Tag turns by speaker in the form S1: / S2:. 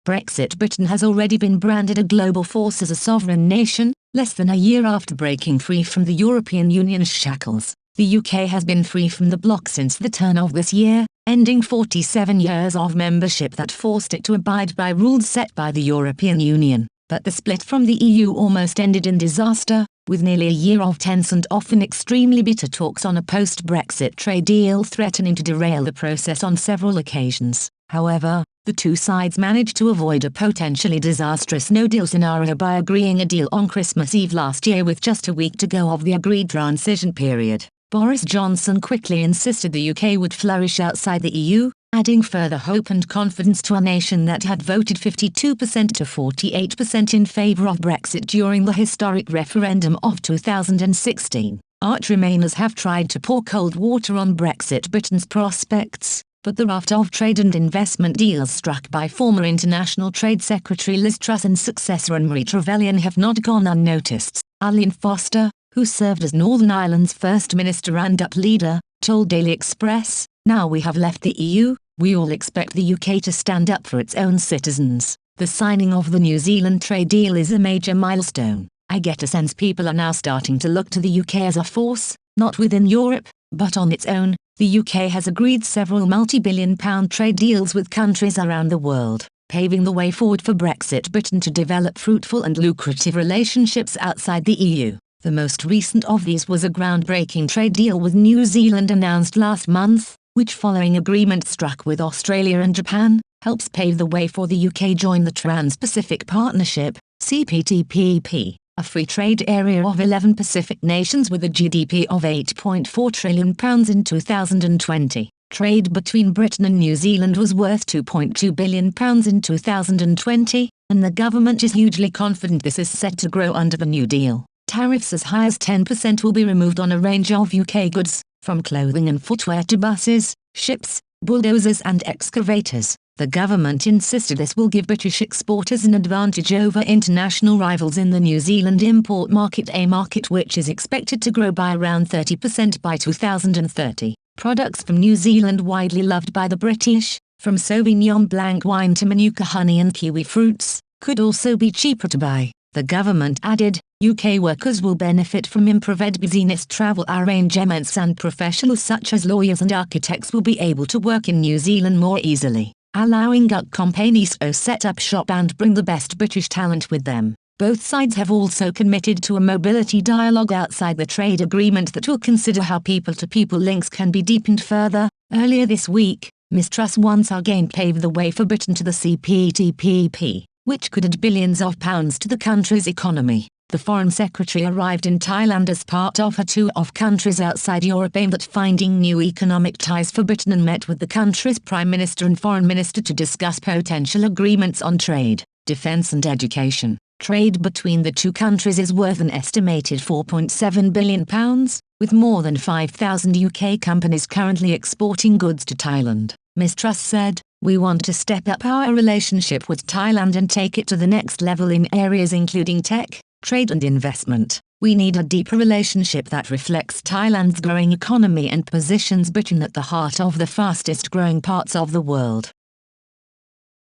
S1: Brexit Britain has already been branded a global force as a sovereign nation, less than a year after breaking free from the European Union's shackles. The UK has been free from the bloc since the turn of this year, ending 47 years of membership that forced it to abide by rules set by the European Union. But the split from the EU almost ended in disaster, with nearly a year of tense and often extremely bitter talks on a post-Brexit trade deal threatening to derail the process on several occasions. However, the two sides managed to avoid a potentially disastrous no-deal scenario by agreeing a deal on Christmas Eve last year with just a week to go of the agreed transition period. Boris Johnson quickly insisted the UK would flourish outside the EU, adding further hope and confidence to a nation that had voted 52% to 48% in favour of Brexit during the historic referendum of 2016. Arch Remainers have tried to pour cold water on Brexit Britain's prospects, but the raft of trade and investment deals struck by former International Trade Secretary Liz Truss and successor Anne-Marie Trevelyan have not gone unnoticed. Arlene Foster, who served as Northern Ireland's First Minister and UP leader, told Daily Express, "Now we have left the EU, we all expect the UK to stand up for its own citizens. The signing of the New Zealand trade deal is a major milestone. I get a sense people are now starting to look to the UK as a force, not within Europe, but on its own." The UK has agreed several multi-billion-pound trade deals with countries around the world, paving the way forward for Brexit Britain to develop fruitful and lucrative relationships outside the EU. The most recent of these was a groundbreaking trade deal with New Zealand announced last month, which, following agreement struck with Australia and Japan, helps pave the way for the UK join the Trans-Pacific Partnership, CPTPP, a free trade area of 11 Pacific nations with a GDP of £8.4 trillion in 2020. Trade between Britain and New Zealand was worth £2.2 billion in 2020, and the government is hugely confident this is set to grow under the New Deal. Tariffs as high as 10% will be removed on a range of UK goods, from clothing and footwear to buses, ships, bulldozers and excavators. The government insisted this will give British exporters an advantage over international rivals in the New Zealand import market, a market which is expected to grow by around 30% by 2030. Products from New Zealand widely loved by the British, from Sauvignon Blanc wine to Manuka honey and kiwi fruits, could also be cheaper to buy. The government added, UK workers will benefit from improved business travel arrangements and professionals such as lawyers and architects will be able to work in New Zealand more easily, allowing UK companies to set up shop and bring the best British talent with them. Both sides have also committed to a mobility dialogue outside the trade agreement that will consider how people-to-people links can be deepened further. Earlier this week, Ms Truss once again paved the way for Britain to the CPTPP, which could add billions of pounds to the country's economy. The Foreign Secretary arrived in Thailand as part of her tour of countries outside Europe aimed at finding new economic ties for Britain and met with the country's Prime Minister and Foreign Minister to discuss potential agreements on trade, defence and education. Trade between the two countries is worth an estimated £4.7 billion, with more than 5,000 UK companies currently exporting goods to Thailand. Ms Truss said, "We want to step up our relationship with Thailand and take it to the next level in areas including tech, trade and investment. We need a deeper relationship that reflects Thailand's growing economy and positions Britain at the heart of the fastest growing parts of the world."